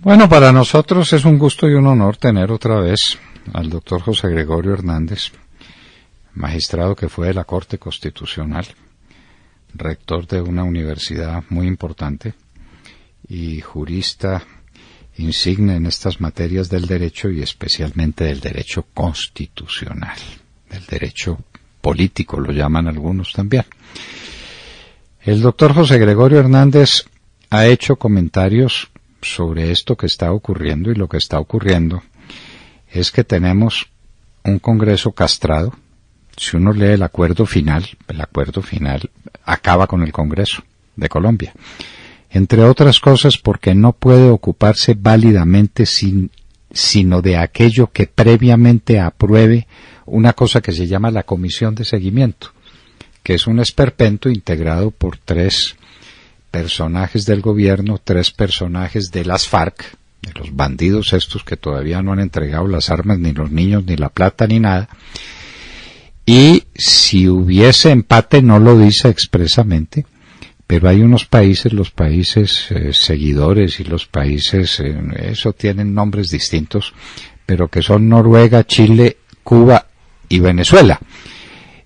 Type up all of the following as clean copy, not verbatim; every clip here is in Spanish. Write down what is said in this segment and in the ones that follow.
Bueno, para nosotros es un gusto y un honor tener otra vez al doctor José Gregorio Hernández, magistrado que fue de la Corte Constitucional, rector de una universidad muy importante y jurista insigne en estas materias del derecho y especialmente del derecho constitucional, del derecho político, lo llaman algunos también. El doctor José Gregorio Hernández ha hecho comentarios sobre esto que está ocurriendo, y lo que está ocurriendo es que tenemos un Congreso castrado. Si uno lee el acuerdo final acaba con el Congreso de Colombia, entre otras cosas porque no puede ocuparse válidamente sino de aquello que previamente apruebe una cosa que se llama la Comisión de Seguimiento, que es un esperpento integrado por 3 personajes del gobierno, 3 personajes de las FARC, de los bandidos estos que todavía no han entregado las armas, ni los niños, ni la plata, ni nada. Y si hubiese empate, no lo dice expresamente, pero hay unos países, los países seguidores y los países, eso tienen nombres distintos, pero que son Noruega, Chile, Cuba y Venezuela.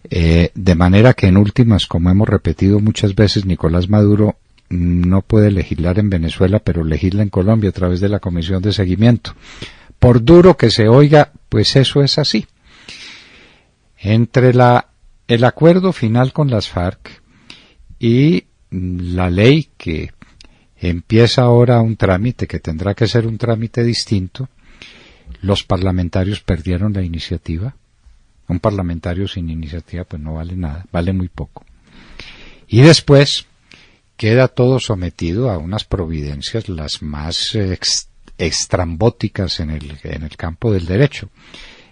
De manera que en últimas, como hemos repetido muchas veces, Nicolás Maduro no puede legislar en Venezuela, pero legisla en Colombia a través de la Comisión de Seguimiento. Por duro que se oiga, pues eso es así. Entre el acuerdo final con las FARC y la ley que empieza ahora un trámite, que tendrá que ser un trámite distinto, los parlamentarios perdieron la iniciativa. Un parlamentario sin iniciativa pues no vale nada, vale muy poco. Y después queda todo sometido a unas providencias las más estrambóticas en el campo del derecho.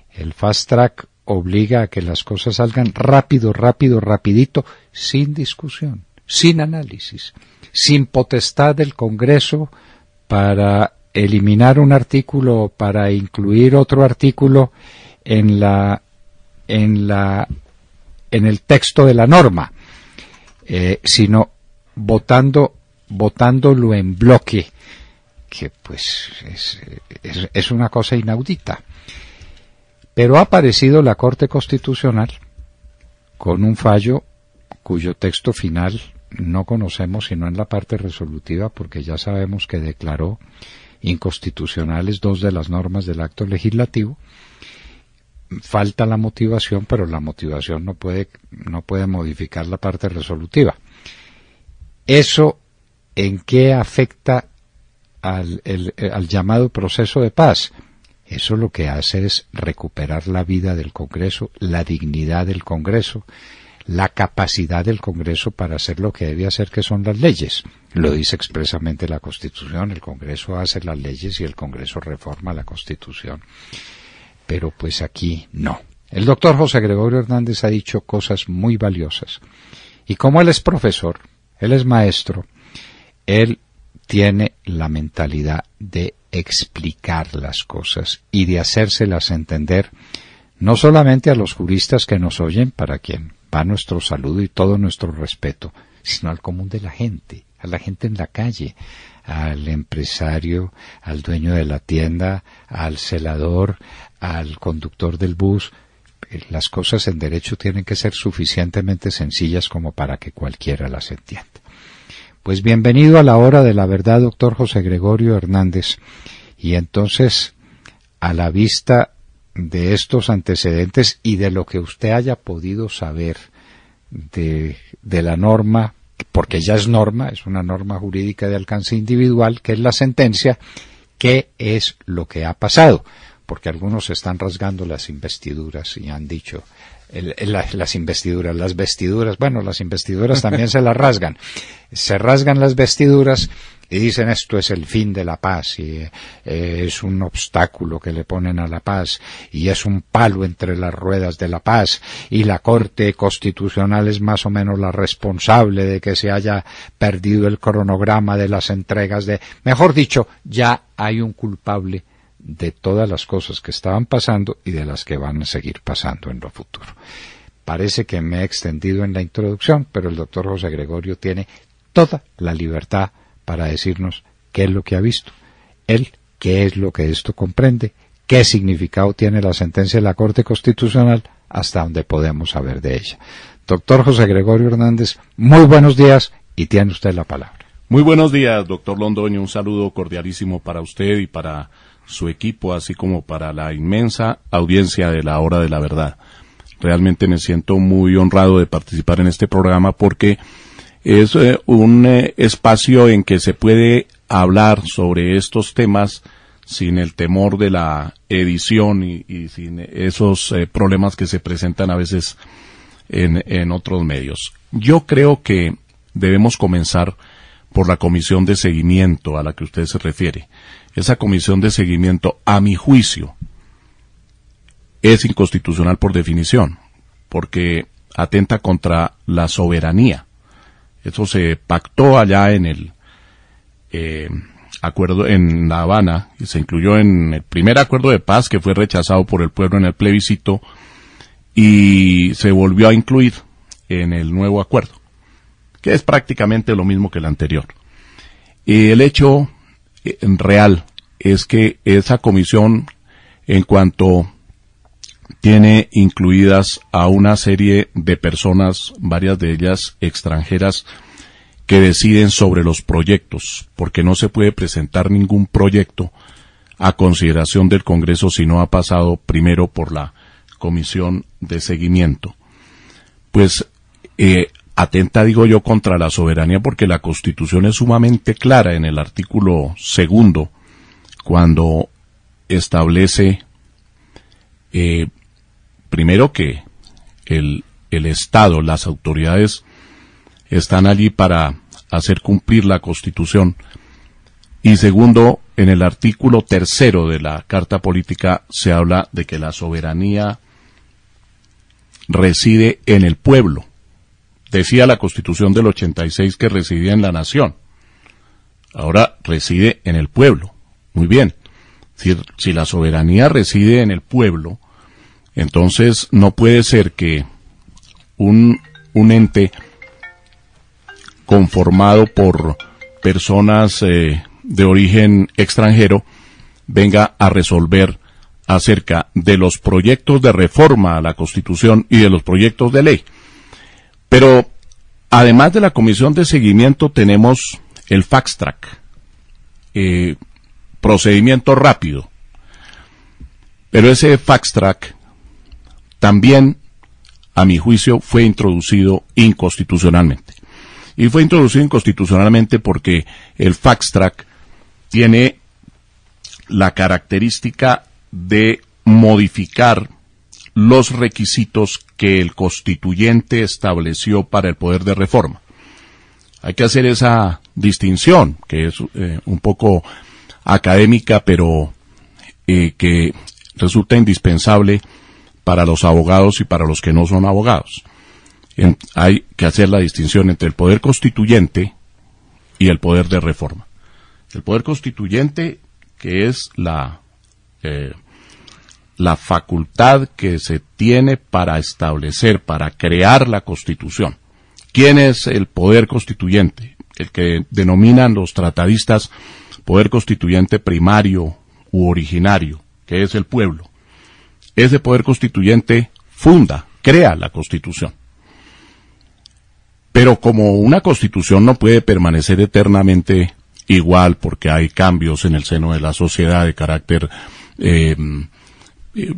El fast track obliga a que las cosas salgan rapidito, sin discusión, sin análisis, sin potestad del Congreso para eliminar un artículo o para incluir otro artículo en el texto de la norma, sino votándolo en bloque, que pues es una cosa inaudita. Pero ha aparecido la Corte Constitucional con un fallo cuyo texto final no conocemos sino en la parte resolutiva, porque ya sabemos que declaró inconstitucionales 2 de las normas del acto legislativo. Falta la motivación, pero la motivación no puede modificar la parte resolutiva. ¿Eso en qué afecta al llamado proceso de paz? Eso lo que hace es recuperar la vida del Congreso, la dignidad del Congreso, la capacidad del Congreso para hacer lo que debe hacer, que son las leyes. Lo dice expresamente la Constitución: el Congreso hace las leyes y el Congreso reforma la Constitución. Pero pues aquí no. El doctor José Gregorio Hernández ha dicho cosas muy valiosas. Y como él es profesor, él es maestro, él tiene la mentalidad de explicar las cosas y de hacérselas entender, no solamente a los juristas que nos oyen, para quien va nuestro saludo y todo nuestro respeto, sino al común de la gente, a la gente en la calle, al empresario, al dueño de la tienda, al celador, al conductor del bus. Las cosas en derecho tienen que ser suficientemente sencillas como para que cualquiera las entienda. Pues bienvenido a la hora de la verdad, doctor José Gregorio Hernández. Y entonces, a la vista de estos antecedentes y de lo que usted haya podido saber de la norma, porque ya es norma, es una norma jurídica de alcance individual, que es la sentencia, ¿qué es lo que ha pasado? Porque algunos están rasgando las investiduras y han dicho, las vestiduras, bueno, las investiduras también se rasgan las vestiduras y dicen esto es el fin de la paz y es un obstáculo que le ponen a la paz y es un palo entre las ruedas de la paz y la Corte Constitucional es más o menos la responsable de que se haya perdido el cronograma de las entregas mejor dicho, ya hay un culpable de todas las cosas que estaban pasando y de las que van a seguir pasando en lo futuro. Parece que me he extendido en la introducción, pero el doctor José Gregorio tiene toda la libertad para decirnos qué es lo que ha visto él qué es lo que esto comprende, qué significado tiene la sentencia de la Corte Constitucional, hasta donde podemos saber de ella. Doctor José Gregorio Hernández, muy buenos días y tiene usted la palabra. Muy buenos días, doctor Londoño. Un saludo cordialísimo para usted y para su equipo, así como para la inmensa audiencia de la Hora de la Verdad. Realmente me siento muy honrado de participar en este programa porque es un espacio en que se puede hablar sobre estos temas sin el temor de la edición y sin esos problemas que se presentan a veces en otros medios. Yo creo que debemos comenzar por la comisión de seguimiento a la que usted se refiere. Esa comisión de seguimiento, a mi juicio, es inconstitucional por definición, porque atenta contra la soberanía. Eso se pactó allá en el acuerdo en La Habana y se incluyó en el primer acuerdo de paz que fue rechazado por el pueblo en el plebiscito y se volvió a incluir en el nuevo acuerdo, que es prácticamente lo mismo que el anterior. El hecho real es que esa comisión, en cuanto tiene incluidas a una serie de personas, varias de ellas extranjeras, que deciden sobre los proyectos, porque no se puede presentar ningún proyecto a consideración del Congreso si no ha pasado primero por la comisión de seguimiento. Pues atenta, digo yo, contra la soberanía, porque la Constitución es sumamente clara en el artículo 2, cuando establece primero que el Estado, las autoridades están allí para hacer cumplir la Constitución, y segundo, en el artículo 3 de la Carta Política se habla de que la soberanía reside en el pueblo. Decía la Constitución del 86 que residía en la nación. Ahora reside en el pueblo. Muy bien. Si la soberanía reside en el pueblo, entonces no puede ser que un ente conformado por personas de origen extranjero venga a resolver acerca de los proyectos de reforma a la Constitución y de los proyectos de ley. Pero además de la comisión de seguimiento tenemos el fast track, procedimiento rápido. Pero ese fast track también, a mi juicio, fue introducido inconstitucionalmente. Y fue introducido inconstitucionalmente porque el fast track tiene la característica de modificar los requisitos que el constituyente estableció para el poder de reforma. Hay que hacer esa distinción, que es un poco académica, pero que resulta indispensable para los abogados y para los que no son abogados. Hay que hacer la distinción entre el poder constituyente y el poder de reforma. El poder constituyente, que es la facultad que se tiene para establecer, para crear la Constitución. ¿Quién es el poder constituyente? El que denominan los tratadistas poder constituyente primario u originario, que es el pueblo. Ese poder constituyente crea la Constitución. Pero como una Constitución no puede permanecer eternamente igual, porque hay cambios en el seno de la sociedad de carácter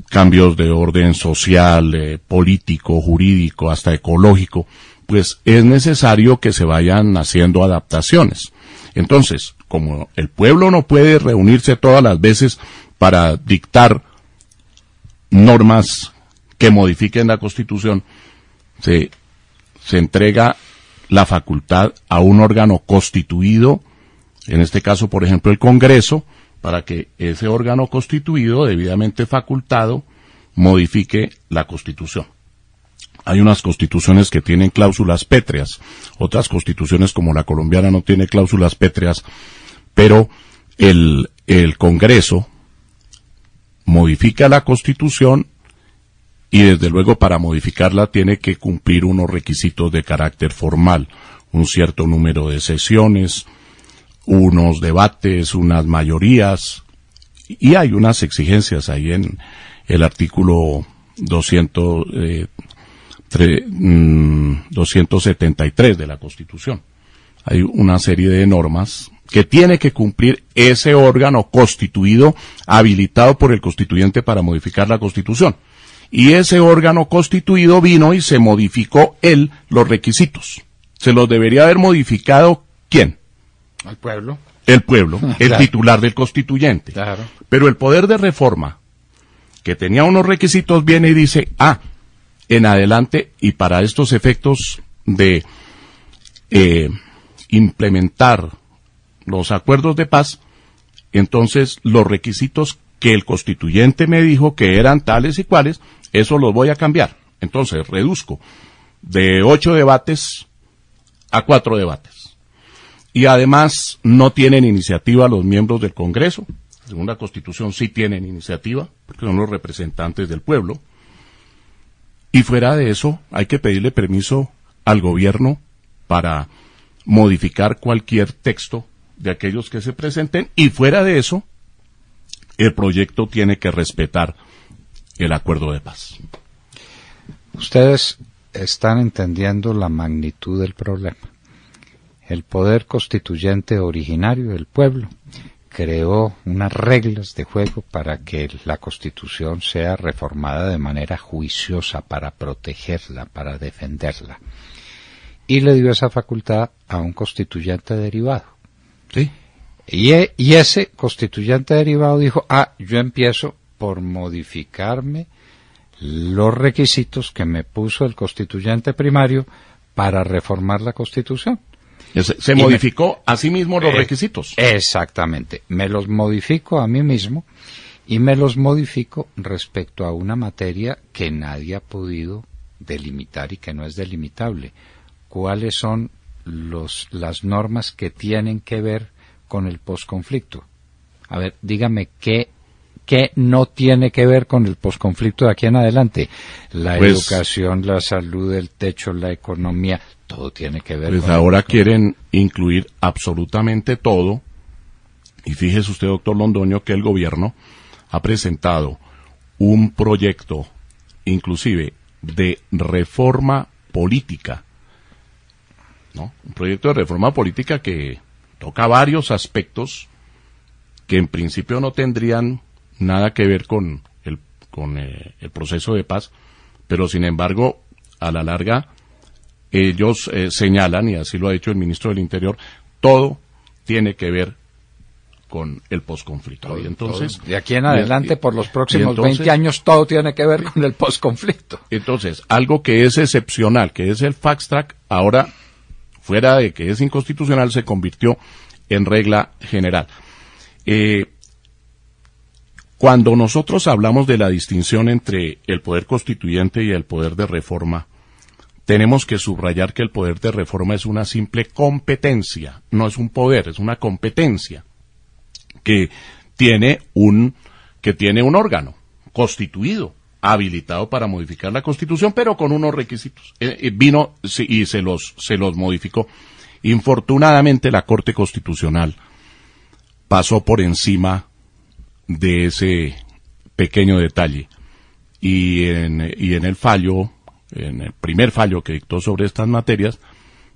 cambios de orden social, político, jurídico, hasta ecológico, pues es necesario que se vayan haciendo adaptaciones. Entonces, como el pueblo no puede reunirse todas las veces para dictar normas que modifiquen la Constitución, se entrega la facultad a un órgano constituido, en este caso, por ejemplo, el Congreso, para que ese órgano constituido, debidamente facultado, modifique la Constitución. Hay unas constituciones que tienen cláusulas pétreas, otras constituciones como la colombiana no tiene cláusulas pétreas, pero el Congreso modifica la Constitución y desde luego para modificarla tiene que cumplir unos requisitos de carácter formal, un cierto número de sesiones, unos debates, unas mayorías, y hay unas exigencias ahí en el artículo 273 de la Constitución. Hay una serie de normas que tiene que cumplir ese órgano constituido, habilitado por el constituyente para modificar la Constitución. Y ese órgano constituido vino y se modificó los requisitos. ¿Se los debería haber modificado quién? Al pueblo. El pueblo, el titular del constituyente. Claro. Pero el poder de reforma, que tenía unos requisitos, viene y dice, en adelante, y para estos efectos de implementar los acuerdos de paz, entonces los requisitos que el constituyente me dijo que eran tales y cuales, eso los voy a cambiar. Entonces reduzco de 8 debates a 4 debates. Y además no tienen iniciativa los miembros del Congreso. Según la Constitución sí tienen iniciativa, porque son los representantes del pueblo. Y fuera de eso, hay que pedirle permiso al gobierno para modificar cualquier texto de aquellos que se presenten. Y fuera de eso, el proyecto tiene que respetar el acuerdo de paz. Ustedes están entendiendo la magnitud del problema. El poder constituyente originario del pueblo creó unas reglas de juego para que la Constitución sea reformada de manera juiciosa, para protegerla, para defenderla. Y le dio esa facultad a un constituyente derivado. Sí. Y ese constituyente derivado dijo, yo empiezo por modificarme los requisitos que me puso el constituyente primario para reformar la Constitución. Se modificó a sí mismo los requisitos. Exactamente. Me los modifico a mí mismo y me los modifico respecto a una materia que nadie ha podido delimitar y que no es delimitable. ¿Cuáles son las normas que tienen que ver con el posconflicto? A ver, dígame qué no tiene que ver con el posconflicto de aquí en adelante. La educación, la salud, el techo, la economía, todo tiene que ver con ahora quieren incluir absolutamente todo. Y fíjese usted, doctor Londoño, que el gobierno ha presentado un proyecto inclusive de reforma política, ¿no? Un proyecto de reforma política que toca varios aspectos que en principio no tendrían nada que ver con el proceso de paz, pero sin embargo, a la larga, ellos señalan, y así lo ha dicho el ministro del Interior, todo tiene que ver con el posconflicto. Y entonces, de aquí en adelante, por los próximos 20 años, todo tiene que ver con el posconflicto. Entonces, algo que es excepcional, que es el fast track, ahora, fuera de que es inconstitucional, se convirtió en regla general. Cuando nosotros hablamos de la distinción entre el poder constituyente y el poder de reforma, tenemos que subrayar que el poder de reforma es una simple competencia, no es un poder, es una competencia que tiene un órgano constituido, habilitado para modificar la Constitución, pero con unos requisitos. Vino y se los modificó. Infortunadamente, la Corte Constitucional pasó por encima de ese pequeño detalle y en el fallo, en el primer fallo que dictó sobre estas materias,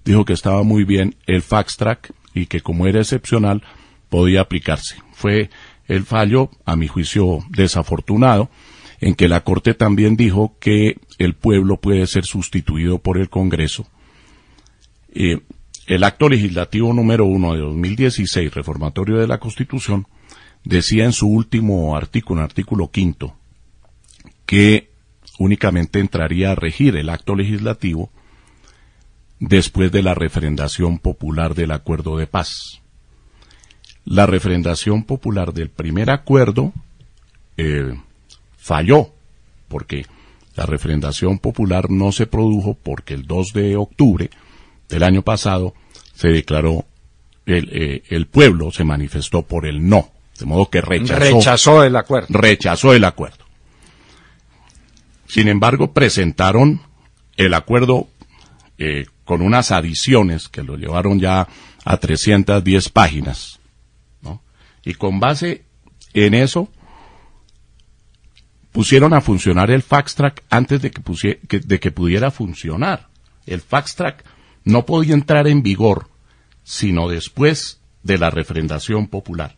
dijo que estaba muy bien el fast track y que como era excepcional podía aplicarse. Fue el fallo, a mi juicio, desafortunado, en que la Corte también dijo que el pueblo puede ser sustituido por el Congreso. El acto legislativo número 1 de 2016, reformatorio de la Constitución, decía en su último artículo, en el artículo 5, que únicamente entraría a regir el acto legislativo después de la referendación popular del acuerdo de paz. La referendación popular del primer acuerdo falló, porque la referendación popular no se produjo porque el 2 de octubre del año pasado se declaró, el pueblo se manifestó por el no. De modo que rechazó el acuerdo. Rechazó el acuerdo. Sin embargo, presentaron el acuerdo con unas adiciones que lo llevaron ya a 310 páginas, ¿no? Y con base en eso pusieron a funcionar el fast track antes de que pudiera funcionar. El fast track no podía entrar en vigor sino después de la refrendación popular.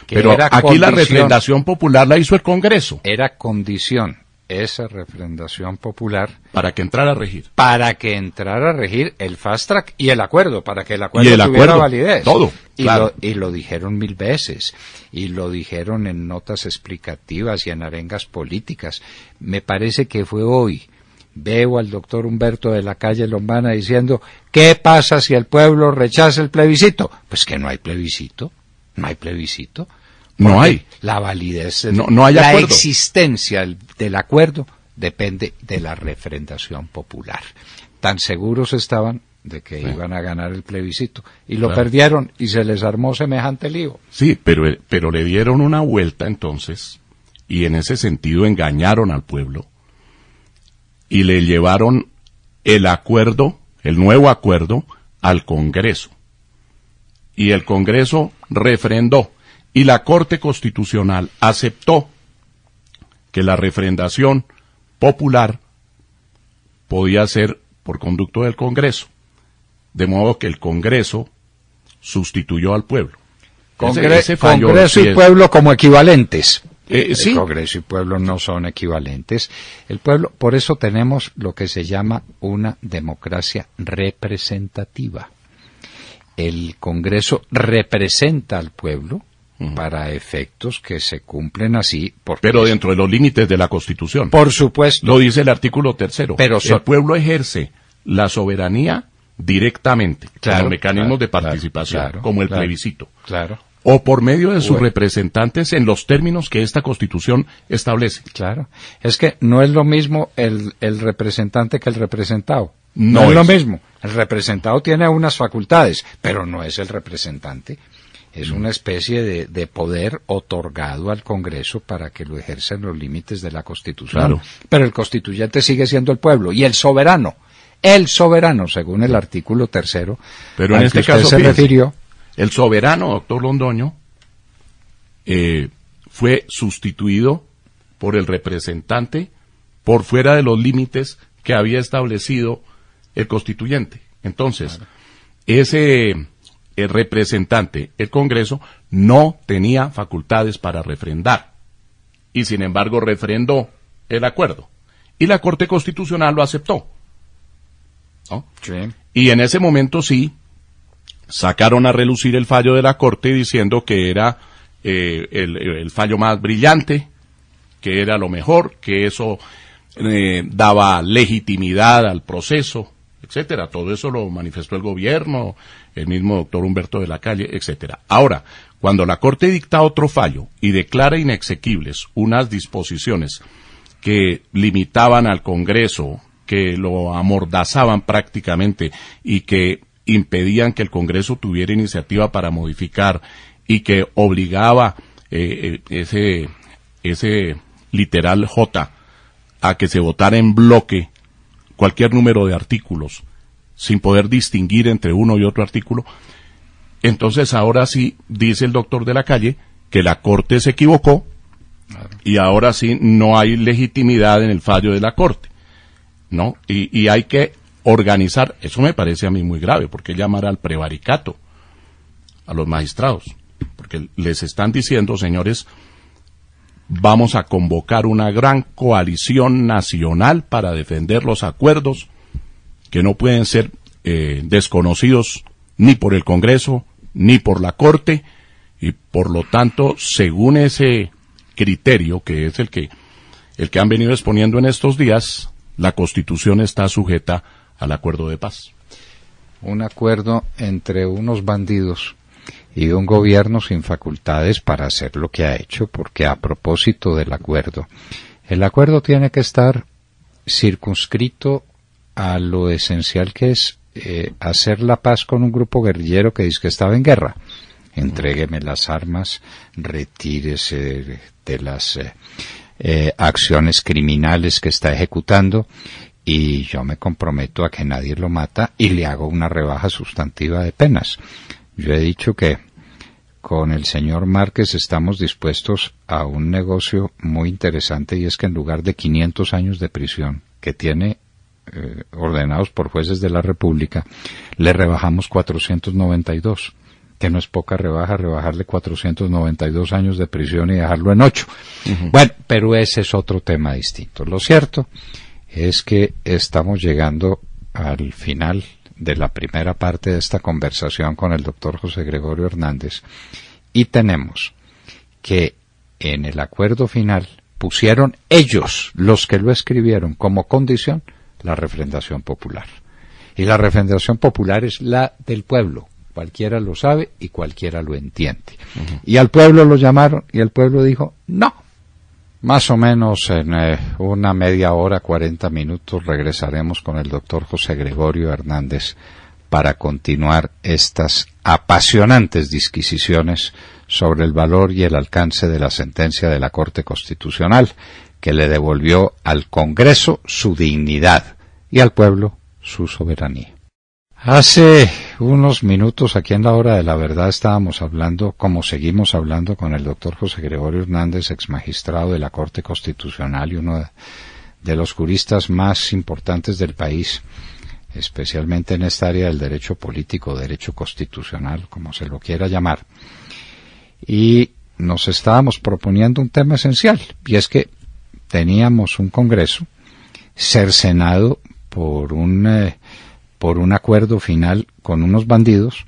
Pero aquí la refrendación popular la hizo el Congreso. Era condición esa refrendación popular para que entrara a regir. Para que entrara a regir el fast track y el acuerdo, para que el acuerdo tuviera validez. Todo. Claro. Y lo dijeron 1000 veces, y lo dijeron en notas explicativas y en arengas políticas. Me parece que fue hoy. Veo al doctor Humberto de la Calle Lombana diciendo, ¿qué pasa si el pueblo rechaza el plebiscito? Pues que no hay plebiscito, no hay plebiscito. No hay. La validez, no hay la acuerdo. Existencia del acuerdo depende de la refrendación popular. Tan seguros estaban de que iban a ganar el plebiscito y lo perdieron y se les armó semejante lío. Sí, pero le dieron una vuelta entonces y en ese sentido engañaron al pueblo y le llevaron el acuerdo, el nuevo acuerdo, al Congreso. Y el Congreso refrendó. Y la Corte Constitucional aceptó que la refrendación popular podía ser por conducto del Congreso, de modo que el Congreso sustituyó al pueblo. Ese Congreso y pueblo como equivalentes. Sí. El Congreso y pueblo no son equivalentes. El pueblo, por eso tenemos lo que se llama una democracia representativa. El Congreso representa al pueblo para efectos que se cumplen así. Pero dentro de los límites de la Constitución. Por supuesto. Lo dice el artículo 3. Pero el pueblo ejerce la soberanía directamente, con mecanismos de participación, como el plebiscito. Claro. O por medio de sus representantes en los términos que esta Constitución establece. Claro. Es que no es lo mismo el representante que el representado. No es lo mismo. El representado tiene unas facultades, pero no es el representante. Es una especie de poder otorgado al Congreso para que lo ejerza en los límites de la Constitución. Claro. Pero el constituyente sigue siendo el pueblo y el soberano, según el artículo 3, pero en este caso se refirió. El soberano, doctor Londoño, fue sustituido por el representante por fuera de los límites que había establecido el constituyente. Entonces, el representante, el Congreso, no tenía facultades para refrendar. Y sin embargo refrendó el acuerdo. Y la Corte Constitucional lo aceptó, ¿no? Sí. Y en ese momento sí, sacaron a relucir el fallo de la Corte diciendo que era el fallo más brillante, que era lo mejor, que eso daba legitimidad al proceso, etcétera. Todo eso lo manifestó el gobierno, el mismo doctor Humberto de la Calle, etcétera. Ahora, cuando la Corte dicta otro fallo y declara inexequibles unas disposiciones que limitaban al Congreso, que lo amordazaban prácticamente y que impedían que el Congreso tuviera iniciativa para modificar y que obligaba ese literal J a que se votara en bloque cualquier número de artículos sin poder distinguir entre uno y otro artículo, entonces ahora sí dice el doctor de la Calle que la Corte se equivocó y ahora sí no hay legitimidad en el fallo de la Corte, ¿no? Y hay que organizar, eso me parece a mí muy grave, porque llamar al prevaricato a los magistrados, porque les están diciendo, señores, vamos a convocar una gran coalición nacional para defender los acuerdos que no pueden ser desconocidos ni por el Congreso ni por la Corte, y por lo tanto, según ese criterio, que es el que han venido exponiendo en estos días, la Constitución está sujeta al acuerdo de paz. Un acuerdo entre unos bandidos y un gobierno sin facultades para hacer lo que ha hecho, porque a propósito del acuerdo, el acuerdo tiene que estar circunscrito a lo esencial que es hacer la paz con un grupo guerrillero que dice que estaba en guerra. Entrégueme las armas, retírese de las acciones criminales que está ejecutando y yo me comprometo a que nadie lo mata y le hago una rebaja sustantiva de penas. Yo he dicho que con el señor Márquez estamos dispuestos a un negocio muy interesante, y es que en lugar de 500 años de prisión que tiene ordenados por jueces de la República, le rebajamos 492, que no es poca rebaja, rebajarle 492 años de prisión y dejarlo en 8. Uh-huh. Bueno, pero ese es otro tema distinto. Lo cierto es que estamos llegando al final de la primera parte de esta conversación con el doctor José Gregorio Hernández, y tenemos que en el acuerdo final pusieron ellos, los que lo escribieron, como condición la refrendación popular. Y la refrendación popular es la del pueblo. Cualquiera lo sabe y cualquiera lo entiende. Uh-huh. Y al pueblo lo llamaron y el pueblo dijo no. Más o menos en una media hora, 40 minutos, regresaremos con el doctor José Gregorio Hernández para continuar estas apasionantes disquisiciones sobre el valor y el alcance de la sentencia de la Corte Constitucional, que le devolvió al Congreso su dignidad y al pueblo su soberanía. Hace unos minutos, aquí en la Hora de la Verdad, estábamos hablando, como seguimos hablando, con el doctor José Gregorio Hernández, ex magistrado de la Corte Constitucional y uno de los juristas más importantes del país, especialmente en esta área del derecho político, derecho constitucional, como se lo quiera llamar. Y nos estábamos proponiendo un tema esencial, y es que teníamos un Congreso cercenado por un acuerdo final con unos bandidos,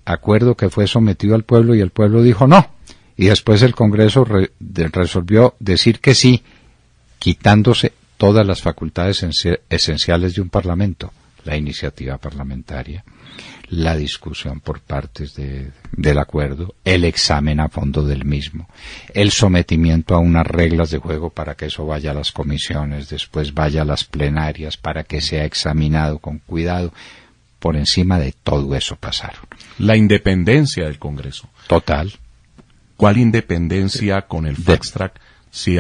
acuerdo que fue sometido al pueblo y el pueblo dijo no, y después el Congreso resolvió decir que sí, quitándose todas las facultades esenciales de un parlamento: la iniciativa parlamentaria, la discusión por partes del acuerdo, el examen a fondo del mismo, el sometimiento a unas reglas de juego para que eso vaya a las comisiones, después vaya a las plenarias para que sea examinado con cuidado. Por encima de todo eso pasaron. La independencia del Congreso. Total. ¿Cuál independencia con el fast track? Si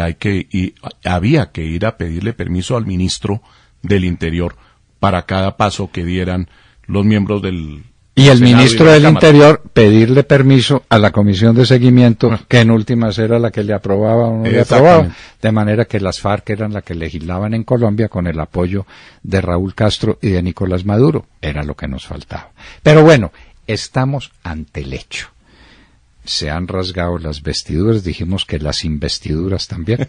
había que ir a pedirle permiso al ministro del Interior para cada paso que dieran los miembros del y el Senado ministro del Interior pedirle permiso a la comisión de seguimiento, que en últimas era la que le aprobaba o no le aprobaba, de manera que las FARC eran las que legislaban en Colombia con el apoyo de Raúl Castro y de Nicolás Maduro. Era lo que nos faltaba. Pero bueno, estamos ante el hecho. Se han rasgado las vestiduras, dijimos que las investiduras también,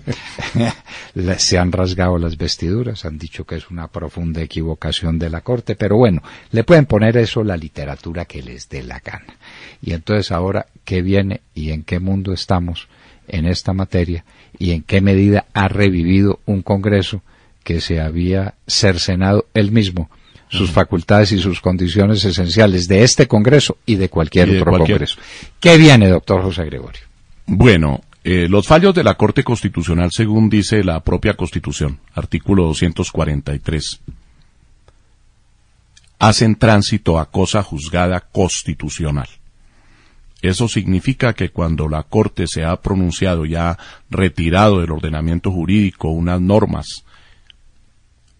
se han rasgado las vestiduras, han dicho que es una profunda equivocación de la Corte, pero bueno, le pueden poner eso la literatura que les dé la gana. Y entonces ahora, ¿qué viene y en qué mundo estamos en esta materia y en qué medida ha revivido un Congreso que se había cercenado él mismo sus facultades y sus condiciones esenciales de este Congreso y de cualquier otro Congreso? ¿Qué viene, doctor José Gregorio? Bueno, los fallos de la Corte Constitucional, según dice la propia Constitución, artículo 243, hacen tránsito a cosa juzgada constitucional. Eso significa que cuando la Corte se ha pronunciado y ha retirado del ordenamiento jurídico unas normas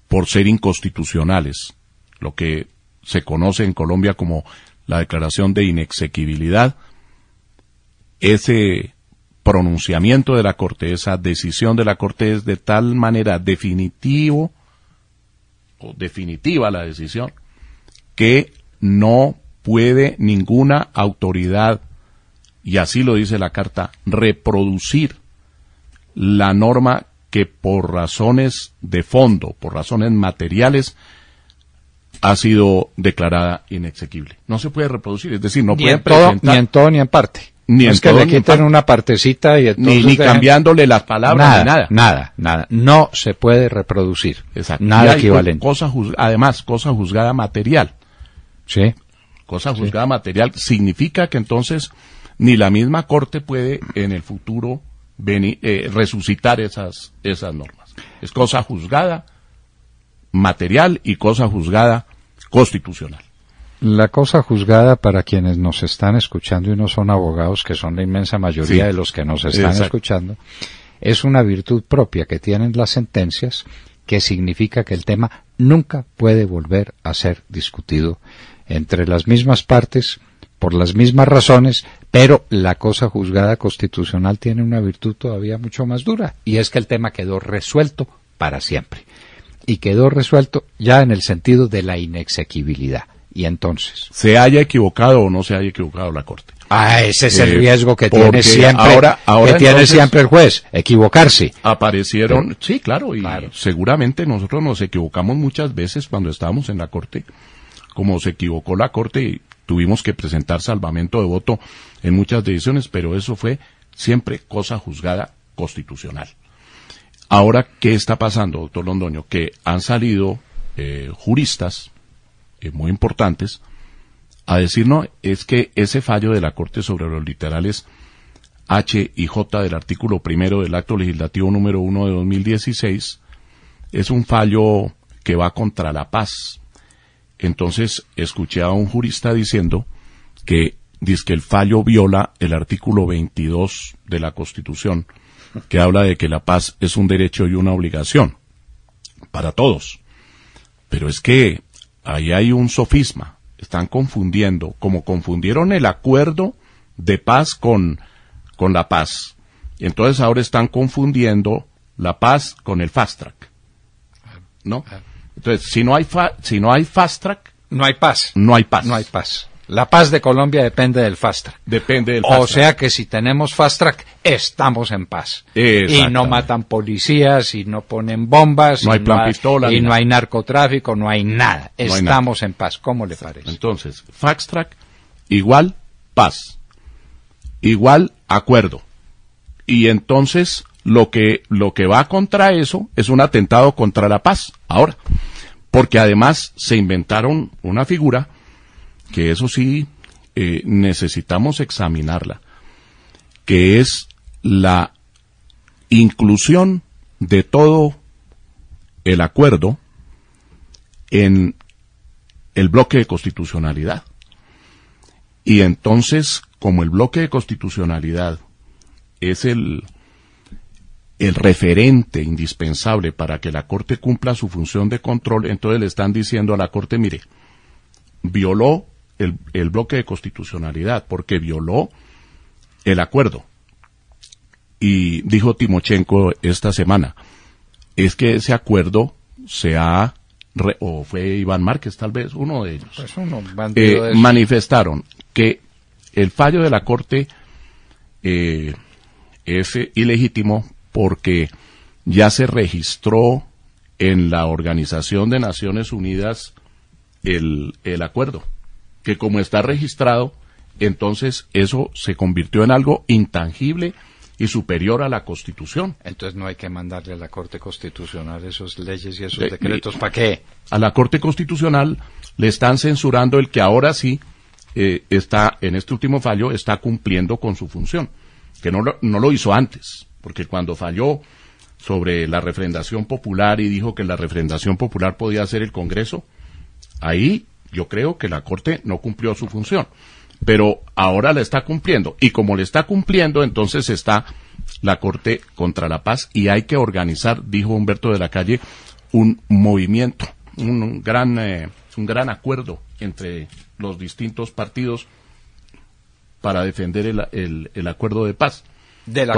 por ser inconstitucionales, lo que se conoce en Colombia como la declaración de inexequibilidad, ese pronunciamiento de la Corte, esa decisión de la Corte es de tal manera definitiva la decisión, que no puede ninguna autoridad, y así lo dice la Carta, reproducir la norma que por razones de fondo, por razones materiales, ha sido declarada inexequible. No se puede reproducir, es decir, no pueden presentar... Ni en todo ni en parte. Ni no en es que todo, le quiten una partecita y entonces... Ni cambiándole las palabras, nada. No se puede reproducir. Exacto. Nada equivalente. Además, cosa juzgada material. Sí. Cosa juzgada material significa que entonces ni la misma Corte puede en el futuro resucitar esas normas. Es cosa juzgada material y cosa juzgada constitucional. La cosa juzgada, para quienes nos están escuchando y no son abogados, que son la inmensa mayoría de los que nos están escuchando, es una virtud propia que tienen las sentencias que significa que el tema nunca puede volver a ser discutido entre las mismas partes, por las mismas razones, pero la cosa juzgada constitucional tiene una virtud todavía mucho más dura, y es que el tema quedó resuelto para siempre. Y quedó resuelto ya en el sentido de la inexequibilidad. Y entonces, se haya equivocado o no se haya equivocado la Corte. Ese es el riesgo que tiene siempre, ahora tiene siempre el juez, equivocarse. Aparecieron, sí, claro, y seguramente nosotros nos equivocamos muchas veces cuando estábamos en la Corte, como se equivocó la Corte y tuvimos que presentar salvamento de voto en muchas decisiones, pero eso fue siempre cosa juzgada constitucional. Ahora, ¿qué está pasando, doctor Londoño? Que han salido juristas muy importantes a decir, no, es que ese fallo de la Corte sobre los literales H y J del artículo primero del Acto Legislativo número 1 de 2016 es un fallo que va contra la paz. Entonces, escuché a un jurista diciendo que dice que el fallo viola el artículo 22 de la Constitución, que habla de que la paz es un derecho y una obligación para todos. Pero es que ahí hay un sofisma. Están confundiendo, como confundieron el acuerdo de paz con la paz. Entonces ahora están confundiendo la paz con el fast track. ¿No? Entonces, si no hay fast track, no hay paz. No hay paz. No hay paz. La paz de Colombia depende del fast track. Depende del fast track. O sea que si tenemos fast track, estamos en paz. Y no matan policías, y no ponen bombas, no hay plan pistola, y no hay narcotráfico, no hay nada. Estamos en paz. ¿Cómo le parece? Entonces, fast track igual paz, igual acuerdo. Y entonces lo que va contra eso es un atentado contra la paz. Ahora, porque además se inventaron una figura que eso sí necesitamos examinarla, que es la inclusión de todo el acuerdo en el bloque de constitucionalidad. Y entonces, como el bloque de constitucionalidad es el referente indispensable para que la Corte cumpla su función de control, entonces le están diciendo a la Corte, mire, violó el bloque de constitucionalidad, porque violó el acuerdo. Y dijo Timochenko esta semana, es que ese acuerdo o fue Iván Márquez tal vez, uno de ellos, pues manifestaron que el fallo de la Corte es ilegítimo porque ya se registró en la Organización de Naciones Unidas el acuerdo, que como está registrado, entonces eso se convirtió en algo intangible y superior a la Constitución. Entonces no hay que mandarle a la Corte Constitucional esas leyes y esos decretos, ¿para qué? A la Corte Constitucional le están censurando el que ahora sí está, en este último fallo, está cumpliendo con su función, que no lo hizo antes, porque cuando falló sobre la refrendación popular y dijo que la refrendación popular podía hacer el Congreso, ahí yo creo que la Corte no cumplió su función, pero ahora la está cumpliendo, y como le está cumpliendo, entonces está la Corte contra la Paz, y hay que organizar, dijo Humberto de la Calle, un movimiento, un gran acuerdo entre los distintos partidos para defender el acuerdo de paz. De la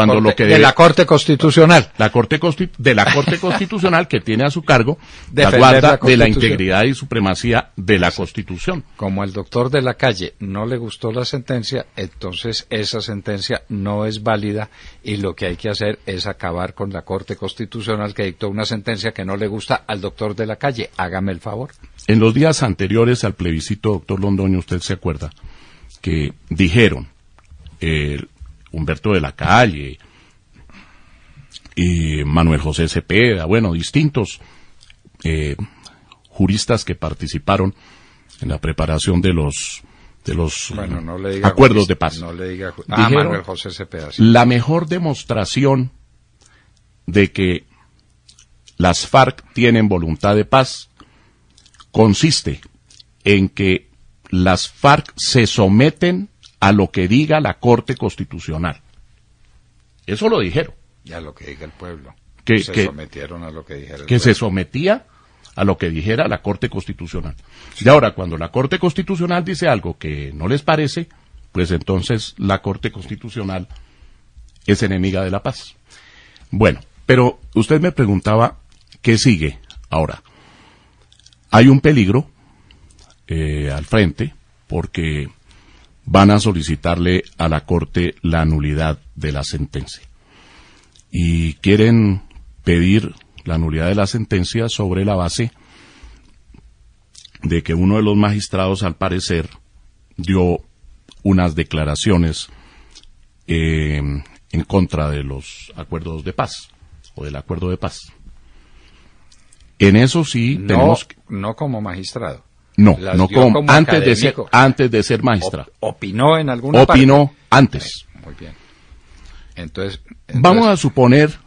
Corte Constitucional. De la Corte Constitucional, que tiene a su cargo la guarda de la integridad y supremacía de la Constitución. Como al doctor de la Calle no le gustó la sentencia, entonces esa sentencia no es válida, y lo que hay que hacer es acabar con la Corte Constitucional, que dictó una sentencia que no le gusta al doctor de la Calle. Hágame el favor. En los días anteriores al plebiscito, doctor Londoño, usted se acuerda que dijeron Humberto de la Calle y Manuel José Cepeda, bueno, distintos juristas que participaron en la preparación de los acuerdos de paz. No le diga dijeron, Manuel José Cepeda. Sí. La mejor demostración de que las FARC tienen voluntad de paz consiste en que las FARC se someten a lo que diga la Corte Constitucional. Eso lo dijeron. Y a lo que diga el pueblo. sometieron a lo que dijera que se sometía a lo que dijera la Corte Constitucional. Y ahora, cuando la Corte Constitucional dice algo que no les parece, pues entonces la Corte Constitucional es enemiga de la paz. Bueno, pero usted me preguntaba, ¿qué sigue ahora? Hay un peligro al frente, porque van a solicitarle a la Corte la nulidad de la sentencia. Y quieren pedir la nulidad de la sentencia sobre la base de que uno de los magistrados, al parecer, dio unas declaraciones en contra de los acuerdos de paz, o del acuerdo de paz. En eso sí tenemos... No como magistrado. No como antes de ser magistrado. ¿Opinó en alguna parte? Opinó antes. Muy bien. Entonces, vamos a suponer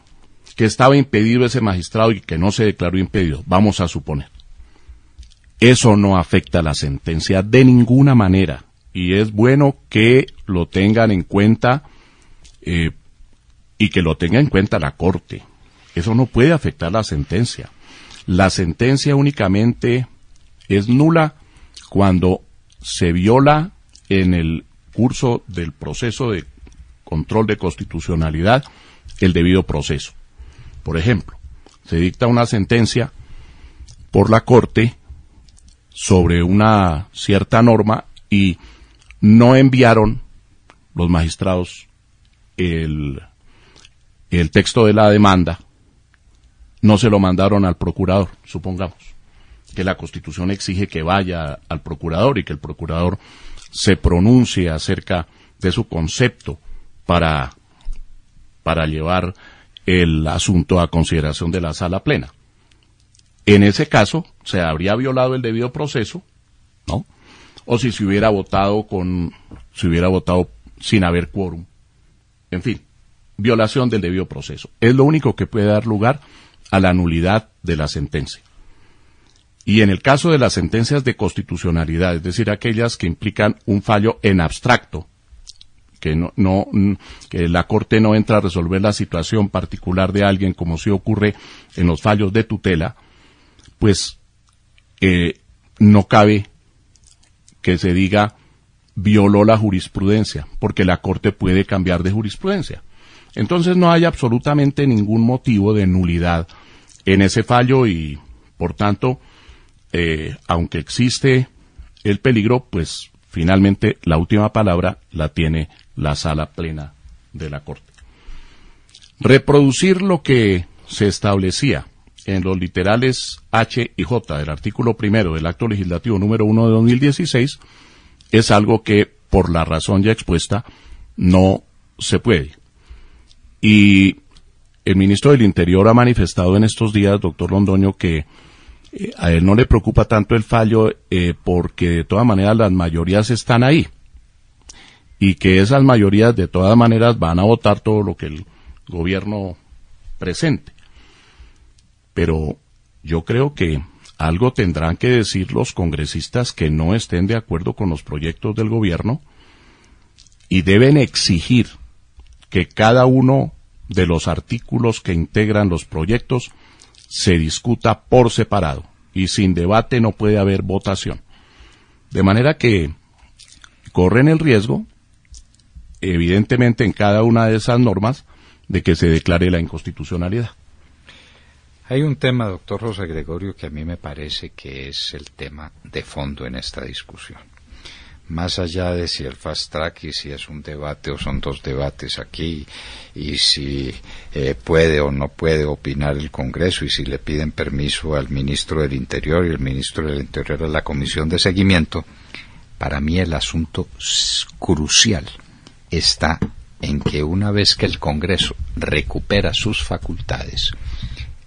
que estaba impedido ese magistrado y que no se declaró impedido. Vamos a suponer. Eso no afecta a la sentencia de ninguna manera. Y es bueno que lo tengan en cuenta y que lo tenga en cuenta la Corte. Eso no puede afectar la sentencia. La sentencia únicamente es nula cuando se viola en el curso del proceso de control de constitucionalidad el debido proceso. Por ejemplo, se dicta una sentencia por la Corte sobre una cierta norma y no enviaron los magistrados el texto de la demanda, no se lo mandaron al procurador, supongamos que la Constitución exige que vaya al procurador y que el procurador se pronuncie acerca de su concepto para llevar el asunto a consideración de la Sala Plena. En ese caso, se habría violado el debido proceso, ¿no? O si se hubiera votado sin haber quórum. En fin, violación del debido proceso. Es lo único que puede dar lugar a la nulidad de la sentencia. Y en el caso de las sentencias de constitucionalidad, es decir, aquellas que implican un fallo en abstracto, que que la Corte no entra a resolver la situación particular de alguien, como sí ocurre en los fallos de tutela, pues no cabe que se diga violó la jurisprudencia, porque la Corte puede cambiar de jurisprudencia. Entonces no hay absolutamente ningún motivo de nulidad en ese fallo y, por tanto, aunque existe el peligro, pues finalmente la última palabra la tiene la Sala Plena de la Corte. Reproducir lo que se establecía en los literales H y J del artículo primero del Acto Legislativo número 1 de 2016 es algo que, por la razón ya expuesta, no se puede. Y el ministro del Interior ha manifestado en estos días, doctor Londoño, que a él no le preocupa tanto el fallo porque de todas maneras las mayorías están ahí y que esas mayorías de todas maneras van a votar todo lo que el gobierno presente. Pero yo creo que algo tendrán que decir los congresistas que no estén de acuerdo con los proyectos del gobierno y deben exigir que cada uno de los artículos que integran los proyectos se discuta por separado y sin debate no puede haber votación. De manera que corren el riesgo, evidentemente en cada una de esas normas, de que se declare la inconstitucionalidad. Hay un tema, doctor José Gregorio, que a mí me parece que es el tema de fondo en esta discusión. Más allá de si el fast track y si es un debate o son dos debates aquí y si puede o no puede opinar el Congreso y si le piden permiso al ministro del Interior y el ministro del Interior a la Comisión de Seguimiento, para mí el asunto crucial está en que una vez que el Congreso recupera sus facultades,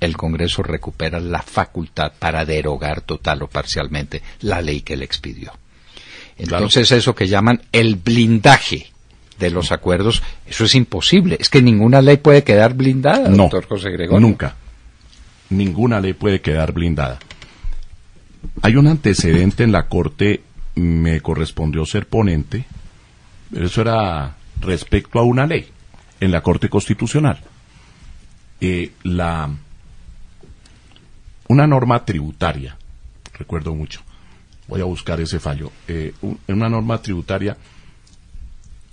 el Congreso recupera la facultad para derogar total o parcialmente la ley que le expidió. Entonces eso que llaman el blindaje de los acuerdos, eso es imposible. Es que ninguna ley puede quedar blindada, doctor José Gregorio. Nunca. Ninguna ley puede quedar blindada. Hay un antecedente en la Corte, me correspondió ser ponente, pero eso era respecto a una ley en la Corte Constitucional. una norma tributaria, recuerdo mucho, voy a buscar ese fallo, una norma tributaria,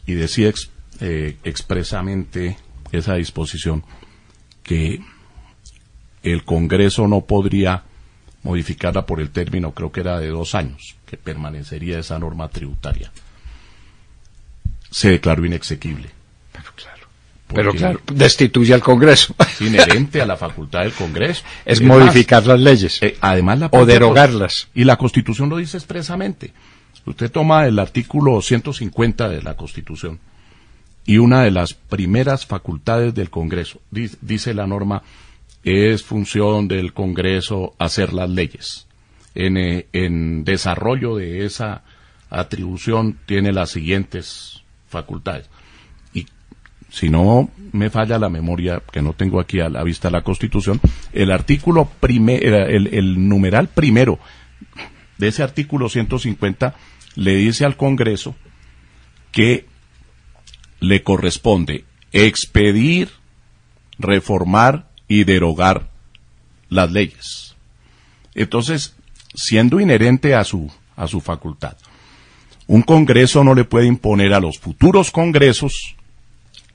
y decía expresamente esa disposición que el Congreso no podría modificarla por el término, creo que era de 2 años, que permanecería esa norma tributaria. Se declaró inexequible. Pero claro, destituye al Congreso. Es inherente a la facultad del Congreso. Es modificar las leyes. Además, o derogarlas. Y la Constitución lo dice expresamente. Usted toma el artículo 150 de la Constitución y una de las primeras facultades del Congreso, dice la norma, es función del Congreso hacer las leyes. En desarrollo de esa atribución tiene las siguientes facultades. Y si no me falla la memoria, que no tengo aquí a la vista la Constitución, el artículo el numeral primero de ese artículo 150 le dice al Congreso que le corresponde expedir, reformar y derogar las leyes. Entonces, siendo inherente a su facultad, un Congreso no le puede imponer a los futuros Congresos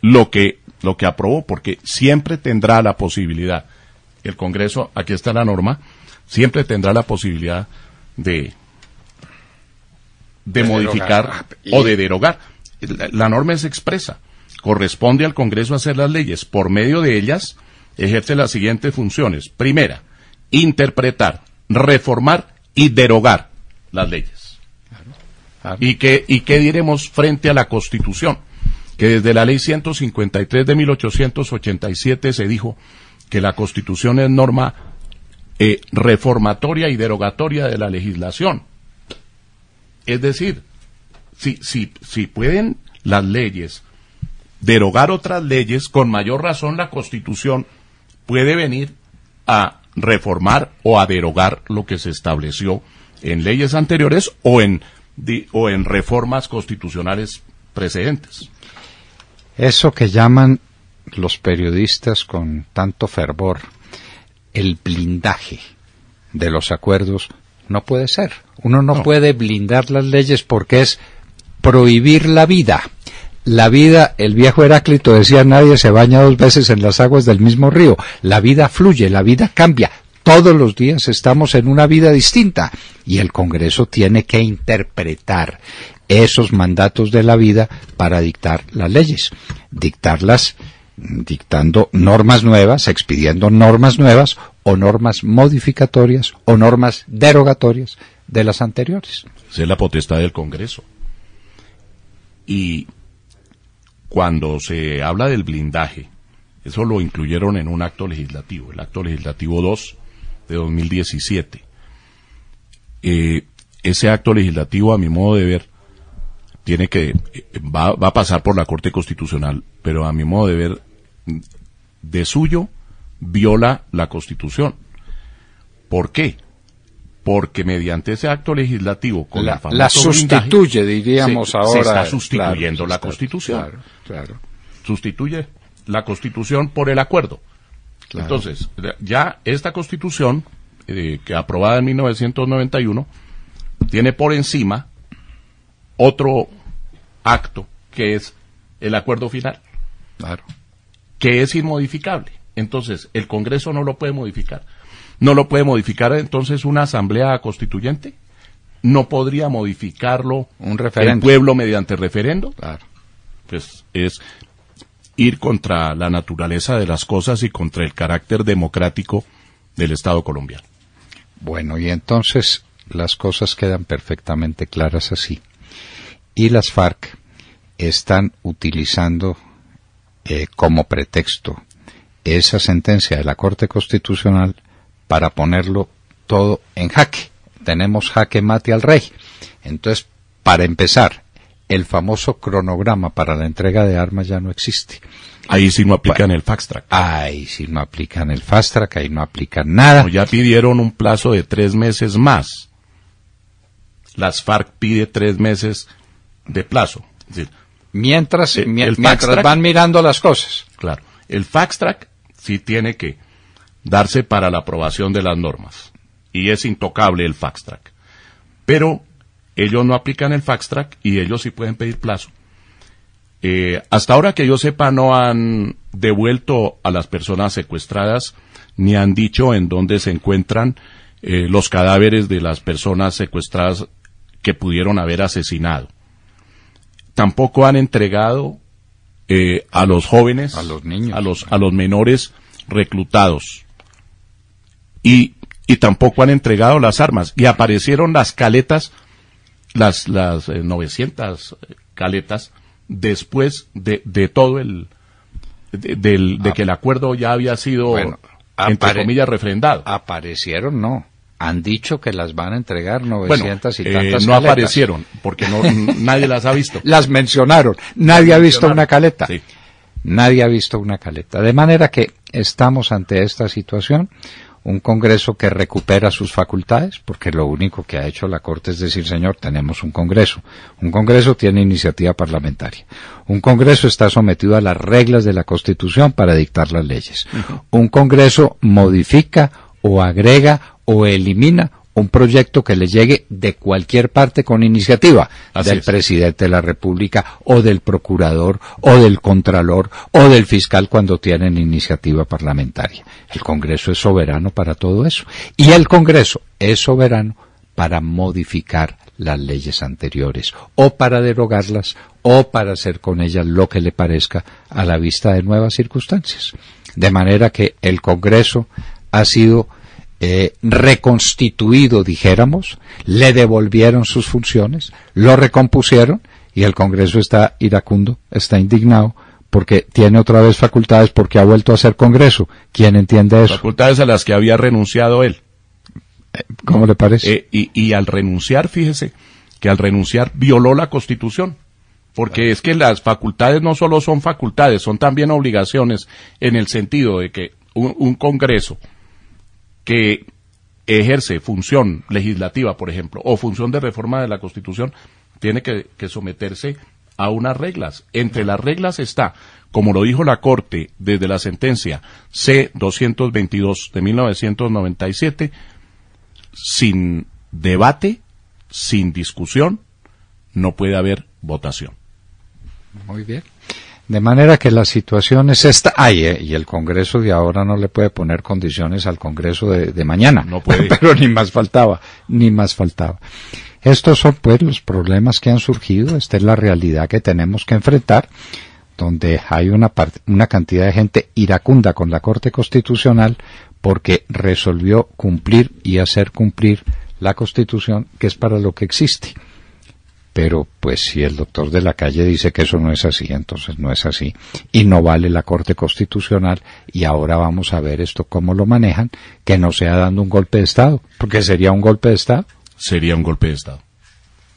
lo que aprobó, porque siempre tendrá la posibilidad, el Congreso, aquí está la norma, siempre tendrá la posibilidad de modificar o de derogar. La norma es expresa. Corresponde al Congreso hacer las leyes. Por medio de ellas, ejerce las siguientes funciones. Primera, interpretar, reformar y derogar las leyes. Claro. ¿Y qué diremos frente a la Constitución? Que desde la Ley 153 de 1887 se dijo que la Constitución es norma reformatoria y derogatoria de la legislación. Es decir, si pueden las leyes derogar otras leyes, con mayor razón la Constitución puede venir a reformar o a derogar lo que se estableció en leyes anteriores o en reformas constitucionales precedentes. Eso que llaman los periodistas con tanto fervor el blindaje de los acuerdos no puede ser. Uno no puede blindar las leyes porque es prohibir la vida. La vida, el viejo Heráclito decía, nadie se baña 2 veces en las aguas del mismo río. La vida fluye, la vida cambia. Todos los días estamos en una vida distinta y el Congreso tiene que interpretar esos mandatos de la vida para dictar las leyes. Dictarlas dictando normas nuevas, expidiendo normas nuevas o normas modificatorias o normas derogatorias de las anteriores. Esa es la potestad del Congreso. Y cuando se habla del blindaje, eso lo incluyeron en un acto legislativo, el acto legislativo 2 de 2017. Ese acto legislativo, a mi modo de ver, va a pasar por la Corte Constitucional, pero a mi modo de ver, de suyo, viola la Constitución. ¿Por qué? Porque mediante ese acto legislativo, con el famoso la sustituye, blindaje, diríamos ahora. Se está sustituyendo claro, la Constitución. Claro. Sustituye la Constitución por el acuerdo. Claro. Entonces, ya esta Constitución, que aprobada en 1991, tiene por encima otro acto, que es el acuerdo final. Claro. Que es inmodificable. Entonces, el Congreso no lo puede modificar. ¿No lo puede modificar entonces una asamblea constituyente? ¿No podría modificarlo el pueblo mediante referendo? Claro. Pues es ir contra la naturaleza de las cosas y contra el carácter democrático del Estado colombiano. Bueno, y entonces las cosas quedan perfectamente claras así. Y las FARC están utilizando como pretexto esa sentencia de la Corte Constitucional para ponerlo todo en jaque. Tenemos jaque mate al rey. Entonces, para empezar, el famoso cronograma para la entrega de armas ya no existe. Ahí sí no aplican el fast track. Ahí sí no aplican el fast track, ahí no aplican nada. No, ya pidieron un plazo de 3 meses más. Las FARC pide 3 meses de plazo. Es decir, mientras van mirando las cosas. Claro. El fast track sí tiene que darse para la aprobación de las normas. Y es intocable el fast track. Pero ellos no aplican el fast track y ellos sí pueden pedir plazo. Hasta ahora que yo sepa, no han devuelto a las personas secuestradas ni han dicho en dónde se encuentran los cadáveres de las personas secuestradas que pudieron haber asesinado. Tampoco han entregado a los jóvenes, a los niños, a los menores reclutados. Y tampoco han entregado las armas. Y aparecieron las caletas, las 900 caletas, después de todo de que el acuerdo ya había sido, bueno, entre comillas, refrendado. Aparecieron, no. Han dicho que las van a entregar 900 y tantas no caletas. Aparecieron, porque nadie las ha visto. Las mencionaron. Nadie ha visto una caleta. Sí. Nadie ha visto una caleta. De manera que estamos ante esta situación, un Congreso que recupera sus facultades, porque lo único que ha hecho la Corte es decir, señor, tenemos un Congreso. Un Congreso tiene iniciativa parlamentaria. Un Congreso está sometido a las reglas de la Constitución para dictar las leyes. Un Congreso modifica o agrega o elimina un proyecto que le llegue de cualquier parte con iniciativa, del presidente de la República o del procurador o del contralor o del fiscal cuando tienen iniciativa parlamentaria. El Congreso es soberano para todo eso. Y el Congreso es soberano para modificar las leyes anteriores o para derogarlas o para hacer con ellas lo que le parezca a la vista de nuevas circunstancias. De manera que el Congreso ha sido reconstituido, dijéramos, le devolvieron sus funciones, lo recompusieron y el Congreso está iracundo, está indignado porque tiene otra vez facultades porque ha vuelto a ser Congreso. ¿Quién entiende eso? Facultades a las que había renunciado él. ¿Cómo le parece? Y al renunciar, fíjese, que al renunciar violó la Constitución. Porque es que las facultades no solo son facultades, son también obligaciones en el sentido de que un Congreso que ejerce función legislativa, por ejemplo, o función de reforma de la Constitución, tiene que someterse a unas reglas. Entre las reglas está, como lo dijo la Corte desde la sentencia C-222 de 1997, sin debate, sin discusión, no puede haber votación. Muy bien. De manera que la situación es esta. Y el Congreso de ahora no le puede poner condiciones al Congreso de mañana. No puede. Pero ni más faltaba. Estos son pues los problemas que han surgido. Esta es la realidad que tenemos que enfrentar, donde hay una cantidad de gente iracunda con la Corte Constitucional porque resolvió cumplir y hacer cumplir la Constitución, que es para lo que existe. Pero pues si el doctor de la Calle dice que eso no es así, entonces no es así. Y no vale la Corte Constitucional, y ahora vamos a ver esto cómo lo manejan, que no sea dando un golpe de Estado, porque sería un golpe de Estado. Sería un golpe de Estado.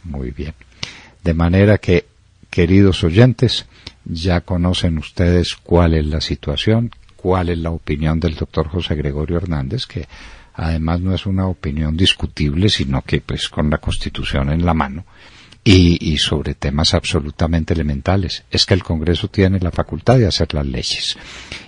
Muy bien. De manera que, queridos oyentes, ya conocen ustedes cuál es la situación, cuál es la opinión del doctor José Gregorio Hernández, que además no es una opinión discutible, sino que pues con la Constitución en la mano. Y sobre temas absolutamente elementales. Es que el Congreso tiene la facultad de hacer las leyes.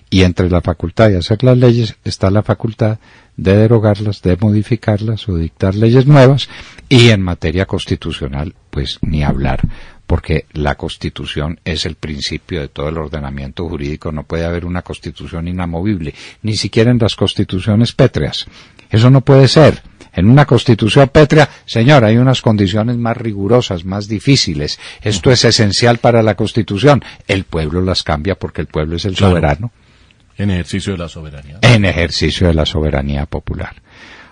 Y entre la facultad de hacer las leyes está la facultad de derogarlas, de modificarlas o dictar leyes nuevas. Y en materia constitucional, pues ni hablar. Porque la Constitución es el principio de todo el ordenamiento jurídico. No puede haber una Constitución inamovible. Ni siquiera en las constituciones pétreas. Eso no puede ser. En una Constitución pétrea, señor, hay unas condiciones más rigurosas, más difíciles. Esto es esencial para la Constitución. El pueblo las cambia porque el pueblo es el soberano. En ejercicio de la soberanía. En ejercicio de la soberanía popular.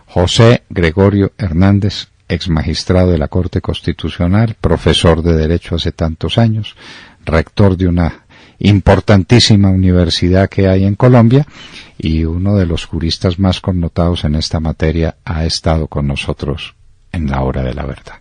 José Gregorio Hernández, ex magistrado de la Corte Constitucional, profesor de Derecho hace tantos años, rector de una importantísima universidad que hay en Colombia, y uno de los juristas más connotados en esta materia, ha estado con nosotros en la Hora de la Verdad.